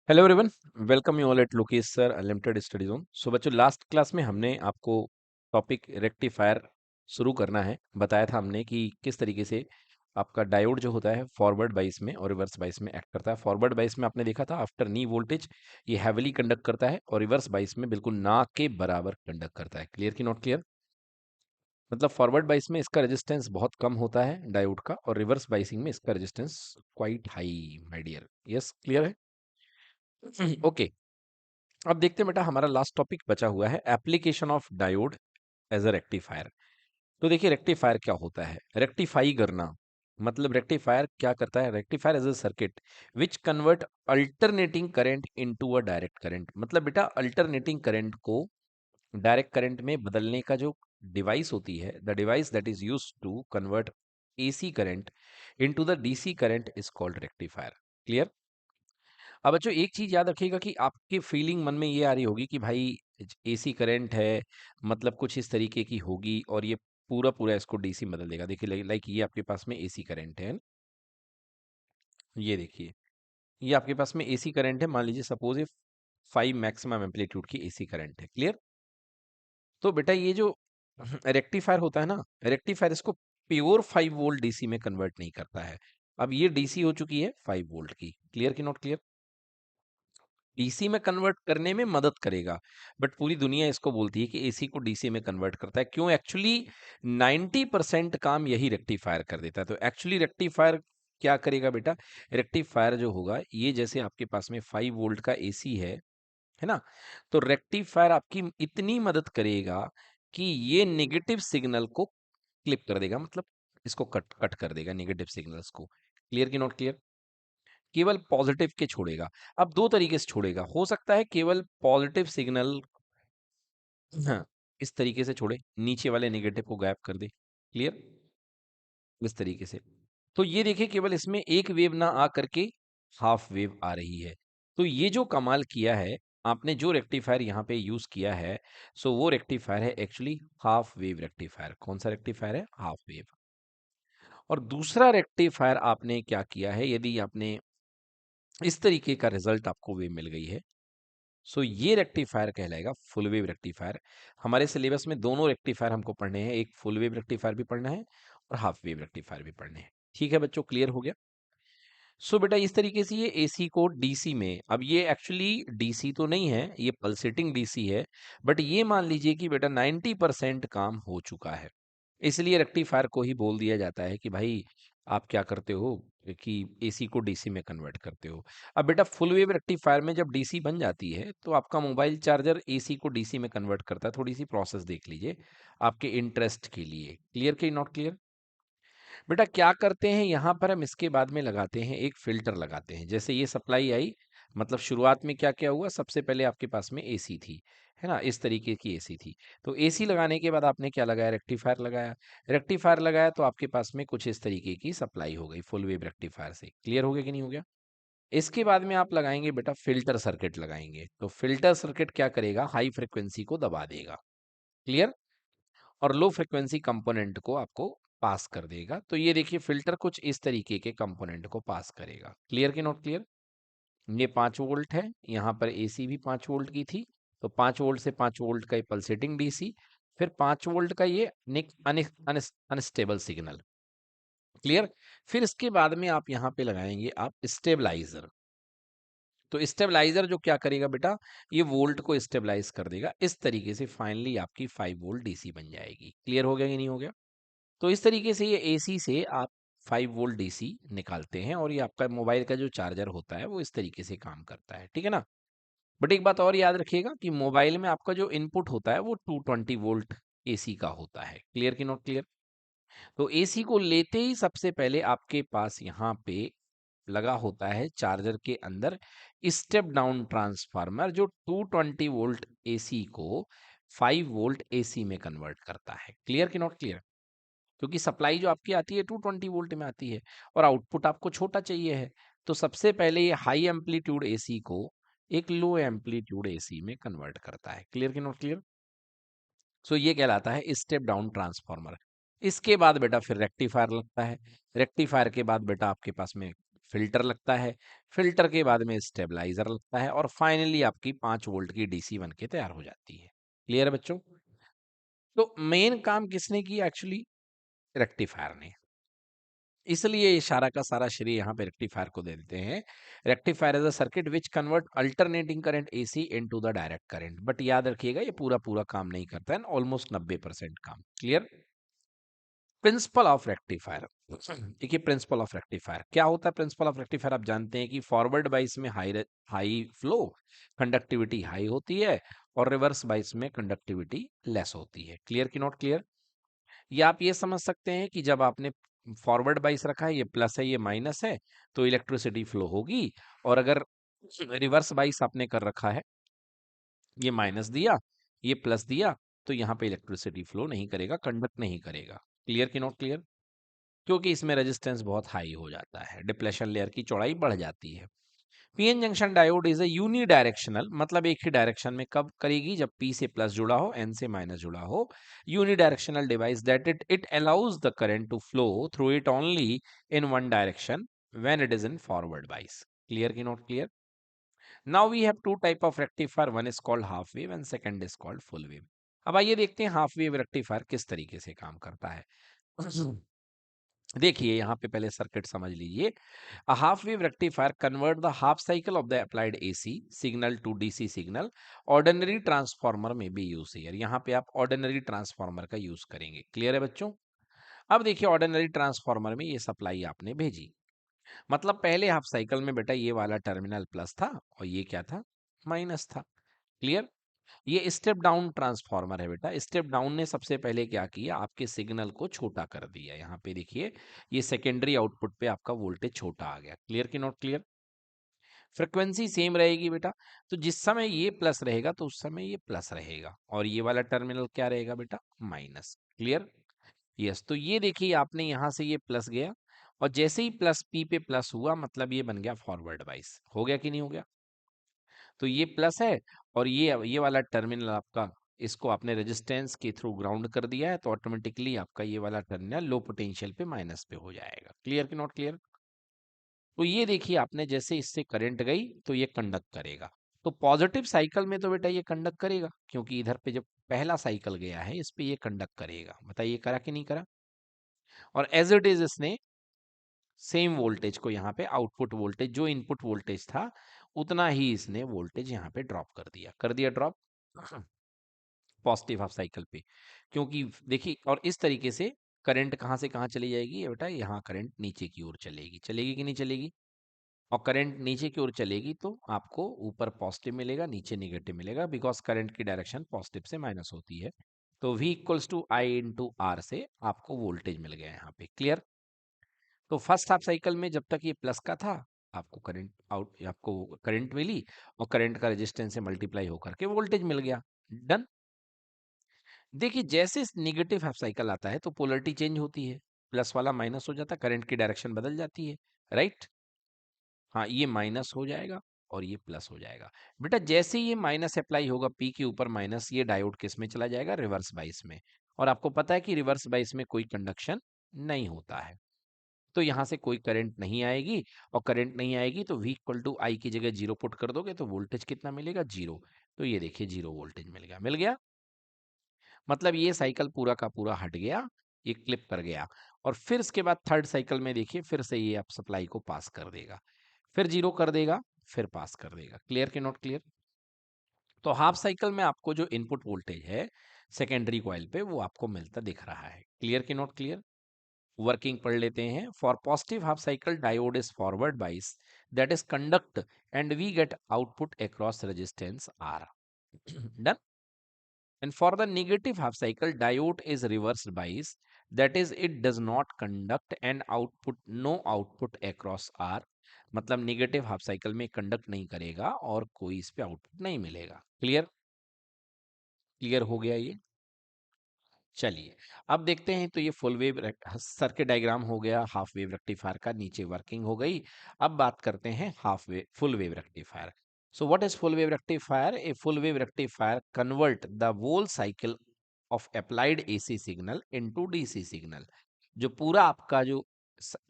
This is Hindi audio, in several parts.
Hello everyone, welcome you all at Lokesh sir unlimited study zone. So बच्चों, लास्ट क्लास में हमने आपको टॉपिक रेक्टिफायर शुरू करना है बताया था हमने कि किस तरीके से आपका डायोड जो होता है फॉरवर्ड बाइस में और रिवर्स बाइस में एक्ट करता है। फॉरवर्ड बाइस में आपने देखा था आफ्टर नी वोल्टेज ये हैविली कंडक्ट करता है और रिवर्स बाइस में बिल्कुल ना के बराबर कंडक्ट करता है। क्लियर कि नॉट क्लियर? मतलब फॉरवर्ड बाइस में इसका रेजिस्टेंस बहुत कम होता है डायोड का, और रिवर्स बाइसिंग में इसका resistance quite high my dear. Yes, clear है? ओके, अब देखते हैं बेटा, हमारा लास्ट टॉपिक बचा हुआ है application of diode as a rectifier. तो देखिए, रेक्टिफायर क्या होता है? रेक्टिफाई करना मतलब रेक्टिफायर क्या करता है? Rectifier as a circuit which convert alternating current into a direct current. मतलब बेटा, अल्टरनेटिंग करंट को डायरेक्ट करंट में बदलने का जो डिवाइस होती है, the device that is use to convert AC current into the DC current is called rectifier. Clear? अब बच्चों, एक चीज याद रखिएगा कि आपकी फीलिंग मन में ये आ रही होगी कि भाई एसी करंट है, मतलब कुछ इस तरीके की होगी और ये पूरा पूरा इसको डीसी बदल देगा। देखिए, लाइक ये आपके पास में एसी करंट है, ये देखिए, ये आपके पास में एसी करंट है। मान लीजिए सपोज ये 5 मैक्सिमम एम्पलीट्यूड की एसी करंट है। क्लियर? तो बेटा, ये जो रेक्टिफायर होता है ना, रेक्टिफायर इसको प्योर 5 वोल्ट डीसी में कन्वर्ट नहीं करता है। अब ये डीसी हो चुकी है 5 वोल्ट की। क्लियर कि नॉट क्लियर? डीसी में कन्वर्ट करने में मदद करेगा, बट पूरी दुनिया इसको बोलती है कि एसी को डीसी में कन्वर्ट करता है। क्यों? एक्चुअली 90% काम यही रेक्टिफायर कर देता है। तो एक्चुअली रेक्टिफायर क्या करेगा बेटा? रेक्टिफायर जो होगा, ये जैसे आपके पास में 5 वोल्ट का एसी है ना, तो रेक्टिफायर आपकी इतनी मदद करेगा कि ये नेगेटिव सिग्नल को क्लिप कर देगा, मतलब इसको कट कट कर देगा नेगेटिव सिग्नल्स को। क्लियर कि नॉट क्लियर? केवल पॉजिटिव के छोड़ेगा। अब दो तरीके से छोड़ेगा, हो सकता है केवल पॉजिटिव सिग्नल, हाँ, इस तरीके से छोड़े, नीचे वाले नेगेटिव को गायब कर दे। क्लियर? इस तरीके से। तो ये देखिए, केवल इसमें एक वेव ना आ करके हाफ वेव आ रही है। तो ये जो कमाल किया है आपने, जो रेक्टिफायर यहाँ पे यूज किया है, सो वो रेक्टिफायर है एक्चुअली हाफ वेव रेक्टिफायर। कौन सा रेक्टिफायर है? Half wave. और दूसरा रेक्टिफायर आपने क्या किया है, यदि आपने इस तरीके का रिजल्ट आपको वेव मिल गई है, सो ये रेक्टिफायर कहलाएगा फुल वेव रेक्टिफायर। हमारे सिलेबस में दोनों रेक्टिफायर हमको पढ़ने हैं, एक फुल वेव रेक्टिफायर भी पढ़ना है और हाफ वेव रेक्टिफायर भी पढ़ने हैं। ठीक है बच्चों, क्लियर हो गया? सो बेटा, इस तरीके से ये एसी को डीसी में, अब ये एक्चुअली डीसी तो नहीं है, ये पल्सेटिंग डीसी है, बट ये मान लीजिए कि बेटा 90% काम हो चुका है। इसलिए रेक्टिफायर को ही बोल दिया जाता है कि भाई आप क्या करते हो कि एसी को डीसी में कन्वर्ट करते हो। अब बेटा, फुल वेव रेक्टिफायर में जब डीसी बन जाती है तो आपका मोबाइल चार्जर एसी को डीसी में कन्वर्ट करता है। थोड़ी सी प्रोसेस देख लीजिए आपके इंटरेस्ट के लिए। क्लियर कि नॉट क्लियर? बेटा, क्या करते हैं यहाँ पर, हम इसके बाद में लगाते हैं एक फिल्टर लगाते हैं। जैसे ये सप्लाई आई, मतलब शुरुआत में क्या क्या हुआ, सबसे पहले आपके पास में एसी थी, है ना, इस तरीके की एसी थी। तो एसी लगाने के बाद आपने क्या लगाया? रेक्टिफायर लगाया। रेक्टिफायर लगाया तो आपके पास में कुछ इस तरीके की सप्लाई हो गई फुल वेव रेक्टिफायर से। क्लियर हो गया कि नहीं हो गया? इसके बाद में आप लगाएंगे बेटा फिल्टर सर्किट लगाएंगे। तो फिल्टर सर्किट क्या करेगा? हाई फ्रिक्वेंसी को दबा देगा। क्लियर? और लो फ्रिक्वेंसी कंपोनेंट को आपको पास कर देगा। तो ये देखिए, फिल्टर कुछ इस तरीके के कंपोनेंट को पास करेगा। क्लियर कि नॉट क्लियर? ये 5 वोल्ट है, यहाँ पर एसी भी 5 वोल्ट की थी, तो 5 वोल्ट से 5 वोल्ट का ये पल्सेटिंग डीसी, फिर 5 वोल्ट का ये अनस्टेबल सिग्नल। क्लियर? फिर इसके बाद में आप यहाँ पे लगाएंगे आप स्टेबलाइजर। तो स्टेबलाइजर जो क्या करेगा बेटा, ये वोल्ट को स्टेबलाइज कर देगा। इस तरीके से फाइनली आपकी 5 वोल्ट डीसी बन जाएगी। क्लियर हो गया कि नहीं हो गया? तो इस तरीके से ये एसी से आप 5 वोल्ट डीसी निकालते हैं, और ये आपका मोबाइल का जो चार्जर होता है वो इस तरीके से काम करता है। ठीक है ना? बट एक बात और याद रखिएगा कि मोबाइल में आपका जो इनपुट होता है वो 220 वोल्ट एसी का होता है। क्लियर कि नॉट क्लियर? तो एसी को लेते ही सबसे पहले आपके पास यहाँ पे लगा होता है चार्जर के अंदर स्टेप डाउन ट्रांसफार्मर, जो 220 वोल्ट एसी को 5 वोल्ट एसी में कन्वर्ट करता है। क्लियर कि नॉट क्लियर? क्योंकि सप्लाई जो आपकी आती है 220 वोल्ट में आती है, और आउटपुट आपको छोटा चाहिए है। तो सबसे पहले ये हाई एम्पलीट्यूड एसी को एक लो एम्पलीट्यूड एसी में कन्वर्ट करता है। क्लियर कि नॉट क्लियर? सो ये कहलाता है स्टेप डाउन ट्रांसफार्मर। इसके बाद बेटा फिर रेक्टिफायर लगता है। रेक्टिफायर के बाद बेटा आपके पास में फिल्टर लगता है, फिल्टर के बाद में स्टेबलाइजर लगता है, और फाइनली आपकी 5 वोल्ट की डीसी बन के तैयार हो जाती है। क्लियर है बच्चों? तो मेन काम किसने किया एक्चुअली? रेक्टिफायर ने। इसलिए ये सारा का सारा श्रेय यहाँ पे रेक्टिफायर को दे देते हैं। Rectifier is a circuit which convert alternating current AC into the direct current. But याद रखिएगा ये पूरा पूरा काम नहीं करता है, ऑलमोस्ट 90% काम। क्लियर? Principle of rectifier. देखिए प्रिंसिपल ऑफ रेक्टिफायर क्या होता है? प्रिंसिपल ऑफ रेक्टिफायर आप जानते हैं कि फॉरवर्ड बाइस में हाई फ्लो, कंडक्टिविटी हाई होती है, और रिवर्स बाइस में कंडक्टिविटी लेस होती है। क्लियर कि नॉट क्लियर? या आप ये समझ सकते हैं कि जब आपने फॉरवर्ड बाइस रखा है, ये प्लस है ये माइनस है, तो इलेक्ट्रिसिटी फ्लो होगी, और अगर रिवर्स बाइस आपने कर रखा है, ये माइनस दिया ये प्लस दिया, तो यहाँ पे इलेक्ट्रिसिटी फ्लो नहीं करेगा, कंडक्ट नहीं करेगा। क्लियर कि नॉट क्लियर? क्योंकि इसमें रेजिस्टेंस बहुत हाई हो जाता है, डिप्लेशन लेयर की चौड़ाई बढ़ जाती है। PN junction diode is a unidirectional, मतलब एक ही डायरेक्शन में कब करेगी? जब पी से प्लस जुड़ा हो, एन से माइनस जुड़ा हो। Unidirectional device that it allows the current to flow through it only in one direction when it is in forward bias. Clear की not clear? Now we have two type of rectifier, one is called half wave and second is called full wave. अब आइए देखते हैं हाफ वेव रेक्टिफायर किस तरीके से काम करता है। देखिए यहाँ पे पहले सर्किट समझ लीजिए। A half wave rectifier convert the half cycle of the applied AC signal to DC signal. Ordinary transformer may be used here. यहाँ पे आप ordinary transformer का यूज करेंगे। क्लियर है बच्चों? अब देखिए ordinary transformer में ये सप्लाई आपने भेजी, मतलब पहले हाफ साइकिल में बेटा ये वाला टर्मिनल प्लस था और ये क्या था? माइनस था। क्लियर? ये स्टेप डाउन ट्रांसफार्मर है बेटा। स्टेप डाउन ने सबसे पहले क्या किया? आपके सिग्नल को छोटा कर दिया। यहाँ पे देखिए ये सेकेंडरी आउटपुट पे आपका वोल्टेज छोटा आ गया। क्लियर कि नॉट क्लियर? फ्रिक्वेंसी सेम रहेगी बेटा, तो जिस समय ये प्लस रहेगा तो उस समय ये प्लस रहेगा, और ये वाला टर्मिनल क्या रहेगा बेटा? माइनस। क्लियर? यस। तो ये देखिए आपने यहां से ये प्लस गया, और जैसे ही प्लस पी पे प्लस हुआ, मतलब ये बन गया फॉरवर्ड बाइस। हो गया कि नहीं हो गया? तो ये प्लस है, और ये वाला टर्मिनल आपका, इसको आपने रेजिस्टेंस के थ्रू ग्राउंड कर दिया है, तो ऑटोमेटिकली आपका ये वाला टर्मिनल लो पोटेंशियल पे माइनस पे हो जाएगा। क्लियर कि नॉट क्लियर? तो ये देखिए आपने जैसे इससे करंट गई तो ये कंडक्ट करेगा। तो पॉजिटिव साइकिल में तो बेटा ये कंडक्ट करेगा, क्योंकि इधर पे जब पहला साइकिल गया है इस पे ये कंडक्ट करेगा। बताइए करा कि नहीं करा? और एज इट इज इसने सेम वोल्टेज को यहाँ पे, आउटपुट वोल्टेज जो इनपुट वोल्टेज था उतना ही इसने वोल्टेज यहाँ पे ड्रॉप कर दिया ड्रॉप पॉजिटिव हाफ साइकिल पे। क्योंकि देखिए, और इस तरीके से करंट कहाँ से कहाँ चली जाएगी ये बेटा? यहाँ करंट नीचे की ओर चलेगी। चलेगी कि नहीं चलेगी? और करंट नीचे की ओर चलेगी तो आपको ऊपर पॉजिटिव मिलेगा, नीचे निगेटिव मिलेगा, बिकॉज करंट की डायरेक्शन पॉजिटिव से माइनस होती है। तो V equals to I into R से आपको वोल्टेज मिल गया यहाँ पे। क्लियर? तो फर्स्ट हाफ साइकिल में जब तक ये प्लस का था, आपको करंट मिली, और करंट का रेजिस्टेंस से मल्टीप्लाई होकर के वोल्टेज मिल गया। डन। देखिए जैसे निगेटिव हाफ साइकिल आता है तो पोलरिटी चेंज होती है, प्लस वाला माइनस हो जाता है, करंट की डायरेक्शन बदल जाती है। राइट? हाँ, ये माइनस हो जाएगा और ये प्लस हो जाएगा। बेटा जैसे ही ये माइनस अप्लाई होगा पी के ऊपर माइनस, ये डायोड किस में चला जाएगा? रिवर्स बाइस में। और आपको पता है कि रिवर्स बाइस में कोई कंडक्शन नहीं होता है, तो यहाँ से कोई करंट नहीं आएगी, और करंट नहीं आएगी तो V इक्वल टू आई की जगह जीरो पुट कर दोगे तो वोल्टेज कितना मिलेगा? जीरो। तो ये देखिए जीरो वोल्टेज मिल गया। मतलब ये साइकिल पूरा का पूरा हट गया, ये क्लिप कर गया, और फिर इसके बाद थर्ड साइकिल में देखिए फिर से ये आप सप्लाई को पास कर देगा, फिर जीरो कर देगा, फिर पास कर देगा। क्लियर कि नॉट क्लियर? तो हाफ साइकिल में आपको जो इनपुट वोल्टेज है सेकेंडरी कॉइल पे वो आपको मिलता दिख रहा है। क्लियर कि नॉट क्लियर? वर्किंग पढ़ लेते हैं। For positive half cycle diode is forward bias that is conduct and we get output across resistance R. Done. And for the negative half cycle, diode is reversed bias. That is, it does not conduct and output no output across R. मतलब नेगेटिव हाफ साइकिल में कंडक्ट नहीं करेगा और कोई इस पे आउटपुट नहीं मिलेगा। क्लियर? क्लियर हो गया ये? चलिए अब देखते हैं। तो ये फुल वेव सर्किट डायग्राम हो गया हाफ वेव रेक्टिफायर का, नीचे वर्किंग हो गई। अब बात करते हैं half wave full wave rectifier. So what is full wave rectifier? A full wave rectifier convert the whole cycle of applied AC signal into DC signal. जो पूरा आपका जो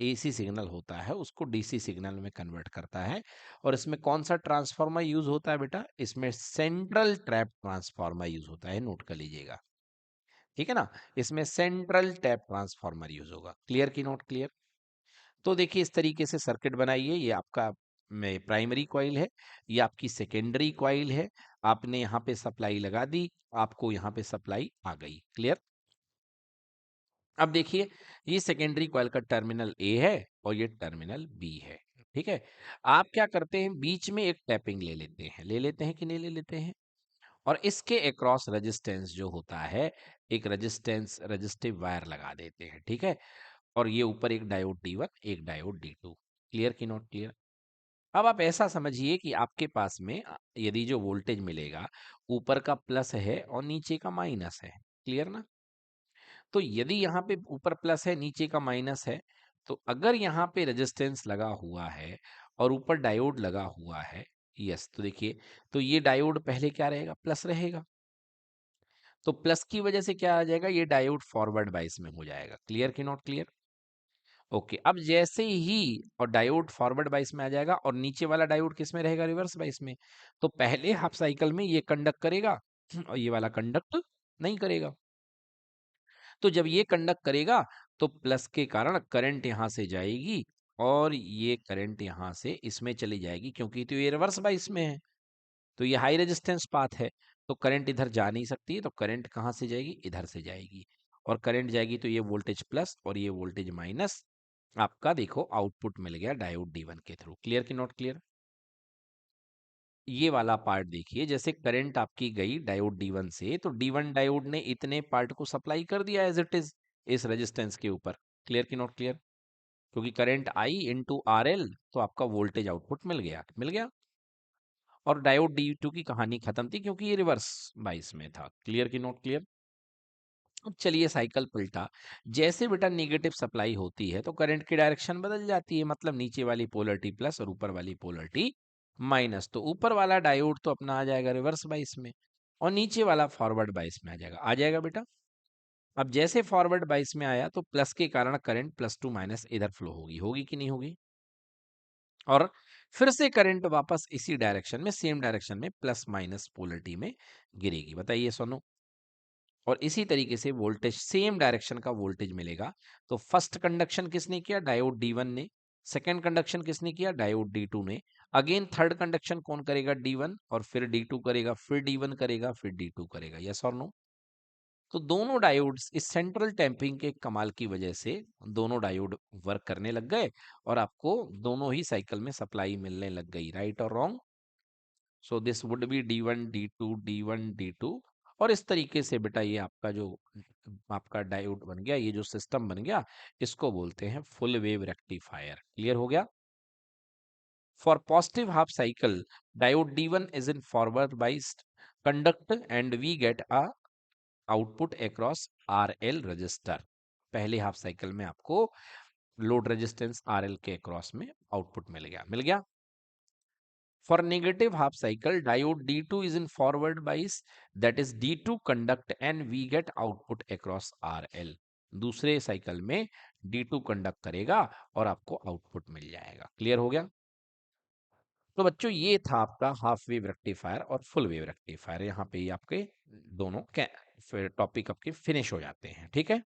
एसी सिग्नल होता है उसको डीसी सिग्नल में कन्वर्ट करता है। और इसमें कौन सा ट्रांसफार्मर यूज होता है बेटा? इसमें सेंट्रल ट्रैप ट्रांसफार्मर यूज होता है, नोट कर लीजिएगा। ठीक है ना? इसमें सेंट्रल टैप ट्रांसफार्मर यूज होगा। क्लियर की नोट क्लियर? तो देखिए इस तरीके से सर्किट बनाइए। ये आपका में प्राइमरी कॉइल है, ये आपकी सेकेंडरी कॉइल है। आपने यहाँ पे सप्लाई लगा दी, आपको यहाँ पे सप्लाई आ गई। क्लियर? अब देखिए ये सेकेंडरी कॉइल का टर्मिनल ए है और ये टर्मिनल बी है। ठीक है? आप क्या करते हैं, बीच में एक टैपिंग ले लेते हैं, ले लेते हैं कि नहीं ले लेते हैं? और इसके अक्रॉस रेजिस्टेंस जो होता है, एक रेजिस्टेंस रेजिस्टिव वायर लगा देते हैं। ठीक है? और ये ऊपर एक डायोड D1 एक डायोड D2। क्लियर की नॉट क्लियर? अब आप ऐसा समझिए कि आपके पास में यदि जो वोल्टेज मिलेगा, ऊपर का प्लस है और नीचे का माइनस है। क्लियर ना? तो यदि यहाँ पे ऊपर प्लस है नीचे का माइनस है, तो अगर यहाँ पे रेजिस्टेंस लगा हुआ है और ऊपर डायोड लगा हुआ है, यस, तो देखिए, तो ये डायोड पहले क्या रहेगा? प्लस रहेगा। तो प्लस की वजह से क्या आ जाएगा? ये डायोड फॉरवर्ड बाइस में हो जाएगा। क्लियर की नॉट क्लियर? ओके, अब जैसे ही और डायोड फॉरवर्ड बाइस में आ जाएगा और नीचे वाला डायोड किस में रहेगा? रिवर्स बाइस में। तो पहले हाफ साइकिल में ये कंडक्ट करेगा और ये वाला कंडक्ट नहीं करेगा। तो जब ये कंडक्ट करेगा तो प्लस के कारण करंट यहां से जाएगी और ये करंट यहां से इसमें चली जाएगी, क्योंकि तो ये रिवर्स बाइस में है, तो ये हाई रेजिस्टेंस पाथ है, तो करंट इधर जा नहीं सकती है। तो करंट कहाँ से जाएगी? इधर से जाएगी। और करंट जाएगी तो ये वोल्टेज प्लस और ये वोल्टेज माइनस, आपका देखो आउटपुट मिल गया डायोड D1 के थ्रू। क्लियर की नॉट क्लियर? ये वाला पार्ट देखिए, जैसे करंट आपकी गई डायोड D1 से, तो D1 डायोड ने इतने पार्ट को सप्लाई कर दिया एज इट इज इस रेजिस्टेंस के ऊपर। क्लियर की नॉट क्लियर? क्योंकि करंट आई इंटू RL, तो आपका वोल्टेज आउटपुट मिल गया, मिल गया। और डायोड D2 की कहानी खत्म थी, क्योंकि ये रिवर्स बाइस में था। क्लियर की नॉट क्लियर? अब चलिए साइकिल पलटा। जैसे बेटा नेगेटिव सप्लाई होती है तो करंट की डायरेक्शन बदल जाती है, मतलब नीचे वाली पोलरिटी प्लस और ऊपर वाली पोलरिटी माइनस। तो ऊपर वाला डायोड तो अपना आ जाएगा रिवर्स बाइस में और नीचे वाला फॉरवर्ड बाइस में आ जाएगा बेटा। अब जैसे फॉरवर्ड बाइस में आया तो प्लस के कारण करंट प्लस टू माइनस इधर फ्लो होगी, होगी कि नहीं होगी? और फिर से करंट वापस इसी डायरेक्शन में, सेम डायरेक्शन में प्लस माइनस पोलरिटी में गिरेगी। बताइए सोनू। और इसी तरीके से वोल्टेज सेम डायरेक्शन का वोल्टेज मिलेगा। तो फर्स्ट कंडक्शन किसने किया? डायोड D1 ने। सेकंड कंडक्शन किसने किया? डायोड D2 ने। अगेन थर्ड कंडक्शन कौन करेगा? D1, और फिर D2 करेगा, फिर D1 करेगा, फिर D2 करेगा। यस और नो? तो दोनों डायोड्स इस सेंट्रल टैंपिंग के कमाल की वजह से दोनों डायोड वर्क करने लग गए और आपको दोनों ही साइकिल में सप्लाई मिलने लग गई। राइट और wrong? So this would be D1 D2 D1 D2। और इस तरीके से बेटा ये आपका जो आपका डायोड बन गया, ये जो सिस्टम बन गया, इसको बोलते हैं फुल वेव रेक्टिफायर। क्लियर हो गया? For positive half cycle diode D1 is in forward biased conduct and we get a output across RL resistor. पहले हाफ साइकिल में आपको लोड रेजिस्टेंस RL के अक्रॉस में आउटपुट मिल गया, मिल गया। For negative half cycle, diode D2 is in forward bias, that is D2 conduct and we get output across RL। दूसरे साइकिल में D2 कंडक्ट करेगा और आपको आउटपुट मिल जाएगा। क्लियर हो गया? तो बच्चों ये था आपका हाफ वेव रेक्टिफायर और फुल वेव रेक्टिफायर। यहाँ पे ही आपके दोनों टॉपिक आपके फिनिश हो जाते हैं। ठीक है?